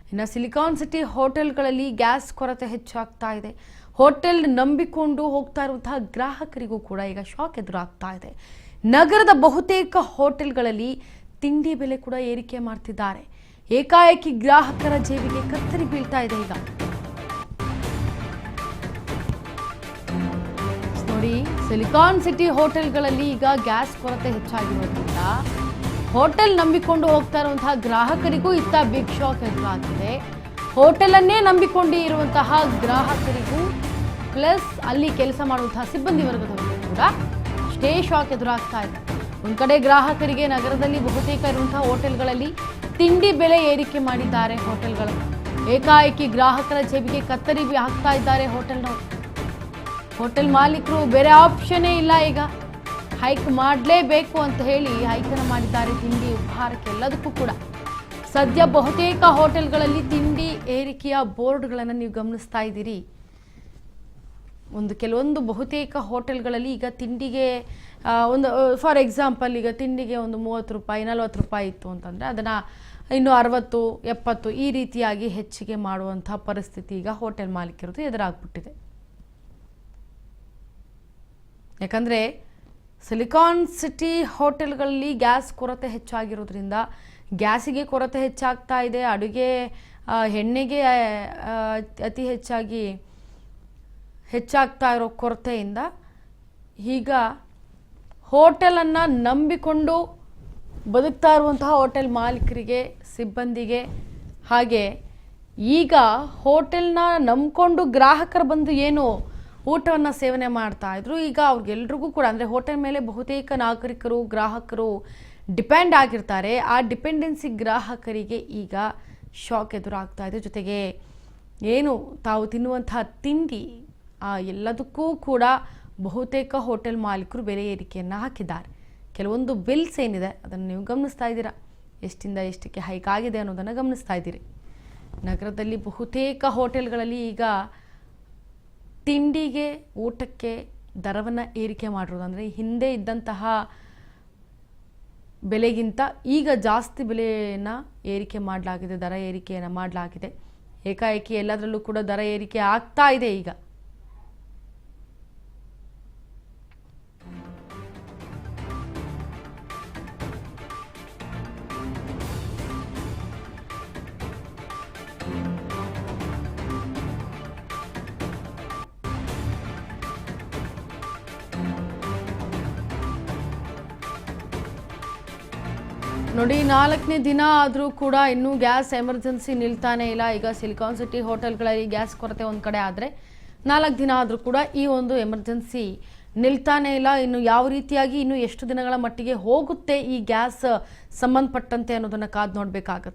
ಇನ್ನು silicon city ಹೋಟೆಲ್ಗಳಲ್ಲಿ gas ಕೊರತೆ ಹೆಚ್ಚಾಗ್ತಾ ಇದೆ. ಹೋಟೆಲ್ ನಂಬಿಕೊಂಡು ಹೋಗ್ತಾ ಇರುವಂತಹ ಗ್ರಾಹಕರಿಗೂ ಕೂಡ ಈಗ ಶಾಕ್ ಎದುರಾಗ್ತಾ ಇದೆ. ನಗರದ ಬಹುತೇಕ ಹೋಟೆಲ್ಗಳಲ್ಲಿ ತಿಂಡಿ ಬೆಲೆ ಕೂಡ ಏರಿಕೆ ಮಾಡ್ತಿದ್ದಾರೆ. ಏಕಾಏಕಿ ಗ್ರಾಹಕರ ಜೇಬಿಗೆ ಕತ್ತರಿ ಬೀಳ್ತಾ ಇದೆ. ಈಗ ನೋಡಿ, ಸಿಲಿಕಾನ್ ಸಿಟಿ ಹೋಟೆಲ್ಗಳಲ್ಲಿ ಈಗ ಗ್ಯಾಸ್ ಕೊರತೆ ಹೆಚ್ಚಾಗಿರೋದ್ರಿಂದ ಹೋಟೆಲ್ ನಂಬಿಕೊಂಡು ಹೋಗ್ತಾ ಇರುವಂತಹ ಗ್ರಾಹಕರಿಗೂ ಇತ್ತ ಬಿಗ್ ಶಾಕ್ ಎದುರಾಗಿದೆ. ಹೋಟೆಲ್ ಅನ್ನೇ ನಂಬಿಕೊಂಡು ಇರುವಂತಹ ಗ್ರಾಹಕರಿಗೂ ಪ್ಲಸ್ ಅಲ್ಲಿ ಕೆಲಸ ಮಾಡುವಂತಹ ಸಿಬ್ಬಂದಿ ವರ್ಗದವರಿಗೂ ಕೂಡ ಅಷ್ಟೇ ಶಾಕ್ ಎದುರಾಗ್ತಾ ಇದೆ. ಒಂದ್ ಕಡೆ ಗ್ರಾಹಕರಿಗೆ ನಗರದಲ್ಲಿ ಬಹುತೇಕ ಇರುವಂತಹ ಹೋಟೆಲ್ಗಳಲ್ಲಿ ತಿಂಡಿ ಬೆಲೆ ಏರಿಕೆ ಮಾಡಿದ್ದಾರೆ. ಏಕಾಏಕಿ ಗ್ರಾಹಕರ ಜೇಬಿಗೆ ಕತ್ತರಿ ಹಾಕ್ತಾ ಇದ್ದಾರೆ ಹೋಟೆಲ್ ಮಾಲೀಕರು. ಬೇರೆ ಆಪ್ಷನ್ನೇ ಇಲ್ಲ, ಈಗ ಹೈಕ್ ಮಾಡಲೇಬೇಕು ಅಂತ ಹೇಳಿ ಹೈಕನ್ನು ಮಾಡಿದ್ದಾರೆ. ತಿಂಡಿ ಉಪಹಾರಕ್ಕೆ ಎಲ್ಲದಕ್ಕೂ ಕೂಡ ಸದ್ಯ ಬಹುತೇಕ ಹೋಟೆಲ್ಗಳಲ್ಲಿ ತಿಂಡಿ ಏರಿಕೆಯ ಬೋರ್ಡ್ಗಳನ್ನು ನೀವು ಗಮನಿಸ್ತಾ ಇದ್ದೀರಿ. ಕೆಲವೊಂದು ಬಹುತೇಕ ಹೋಟೆಲ್ಗಳಲ್ಲಿ ಈಗ ತಿಂಡಿಗೆ ಒಂದು ಫಾರ್ ಎಕ್ಸಾಂಪಲ್ ಈಗ ತಿಂಡಿಗೆ ಒಂದು 30 ರೂಪಾಯಿ 40 ರೂಪಾಯಿ ಇತ್ತು ಅಂತಂದರೆ ಅದನ್ನು ಇನ್ನು 60 70 ಈ ರೀತಿಯಾಗಿ ಹೆಚ್ಚಿಗೆ ಮಾಡುವಂಥ ಪರಿಸ್ಥಿತಿ ಈಗ ಹೋಟೆಲ್ ಮಾಲೀಕರದ್ದು ಎದುರಾಗ್ಬಿಟ್ಟಿದೆ. ಯಾಕಂದರೆ ಸಿಲಿಕಾನ್ ಸಿಟಿ ಹೋಟೆಲ್ಗಳಲ್ಲಿ ಗ್ಯಾಸ್ ಕೊರತೆ ಹೆಚ್ಚಾಗಿರೋದ್ರಿಂದ ಗ್ಯಾಸಿಗೆ ಕೊರತೆ ಹೆಚ್ಚಾಗ್ತಾ ಇದೆ. ಅಡುಗೆ ಎಣ್ಣೆಗೆ ಅತಿ ಹೆಚ್ಚಾಗ್ತಾ ಇರೋ ಕೊರತೆಯಿಂದ ಈಗ ಹೋಟೆಲನ್ನು ನಂಬಿಕೊಂಡು ಬದುಕ್ತಾ ಇರುವಂತಹ ಹೋಟೆಲ್ ಮಾಲೀಕರಿಗೆ, ಸಿಬ್ಬಂದಿಗೆ, ಹಾಗೆ ಈಗ ಹೋಟೆಲ್ನ ನಂಬಿಕೊಂಡು ಗ್ರಾಹಕರು ಬಂದು ಏನು ಊಟವನ್ನು ಸೇವನೆ ಮಾಡ್ತಾ ಇದ್ರು, ಈಗ ಅವ್ರಿಗೆಲ್ರಿಗೂ ಕೂಡ ಅಂದರೆ ಹೋಟೆಲ್ ಮೇಲೆ ಬಹುತೇಕ ನಾಗರಿಕರು, ಗ್ರಾಹಕರು ಡಿಪೆಂಡ್ ಆಗಿರ್ತಾರೆ. ಆ ಡಿಪೆಂಡೆನ್ಸಿ ಗ್ರಾಹಕರಿಗೆ ಈಗ ಶಾಕ್ ಎದುರಾಗ್ತಾ ಇದೆ. ಜೊತೆಗೆ ಏನು ತಾವು ತಿನ್ನುವಂತಹ ತಿಂಡಿ ಎಲ್ಲದಕ್ಕೂ ಕೂಡ ಬಹುತೇಕ ಹೋಟೆಲ್ ಮಾಲೀಕರು ಬೆಲೆ ಏರಿಕೆಯನ್ನು ಹಾಕಿದ್ದಾರೆ. ಕೆಲವೊಂದು ಬಿಲ್ಸ್ ಏನಿದೆ ಅದನ್ನು ನೀವು ಗಮನಿಸ್ತಾ ಇದ್ದೀರಾ, ಎಷ್ಟಿಂದ ಎಷ್ಟಕ್ಕೆ ಹೈಕ್ ಆಗಿದೆ ಅನ್ನೋದನ್ನು ಗಮನಿಸ್ತಾ ಇದ್ದೀರಿ. ನಗರದಲ್ಲಿ ಬಹುತೇಕ ಹೋಟೆಲ್ಗಳಲ್ಲಿ ಈಗ ತಿಂಡಿಗೆ, ಊಟಕ್ಕೆ ದರವನ್ನು ಏರಿಕೆ ಮಾಡಿರೋದು, ಅಂದರೆ ಹಿಂದೆ ಇದ್ದಂತಹ ಬೆಲೆಗಿಂತ ಈಗ ಜಾಸ್ತಿ ಬೆಲೆಯನ್ನು ಏರಿಕೆ ಮಾಡಲಾಗಿದೆ, ದರ ಏರಿಕೆಯನ್ನು ಮಾಡಲಾಗಿದೆ. ಏಕಾಏಕಿ ಎಲ್ಲದರಲ್ಲೂ ಕೂಡ ದರ ಏರಿಕೆ ಆಗ್ತಾ ಇದೆ. ಈಗ ನೋಡಿ, 4ನೇ ದಿನ ಆದರೂ ಕೂಡ ಇನ್ನೂ ಗ್ಯಾಸ್ ಎಮರ್ಜೆನ್ಸಿ ನಿಲ್ತಾನೆ ಇಲ್ಲ. ಈಗ ಸಿಲಿಕಾನ್ ಸಿಟಿ ಹೋಟೆಲ್ಗಳಲ್ಲಿ ಗ್ಯಾಸ್ ಕೊರತೆ ಒಂದು ಕಡೆ ಆದರೆ 4 ದಿನ ಆದರೂ ಕೂಡ ಈ ಒಂದು ಎಮರ್ಜೆನ್ಸಿ ನಿಲ್ತಾನೆ ಇಲ್ಲ. ಇನ್ನು ಯಾವ ರೀತಿಯಾಗಿ ಇನ್ನು ಎಷ್ಟು ದಿನಗಳ ಮಟ್ಟಿಗೆ ಹೋಗುತ್ತೆ ಈ ಗ್ಯಾಸ್ ಸಂಬಂಧಪಟ್ಟಂತೆ ಅನ್ನೋದನ್ನು ಕಾದು ನೋಡಬೇಕಾಗತ್ತೆ.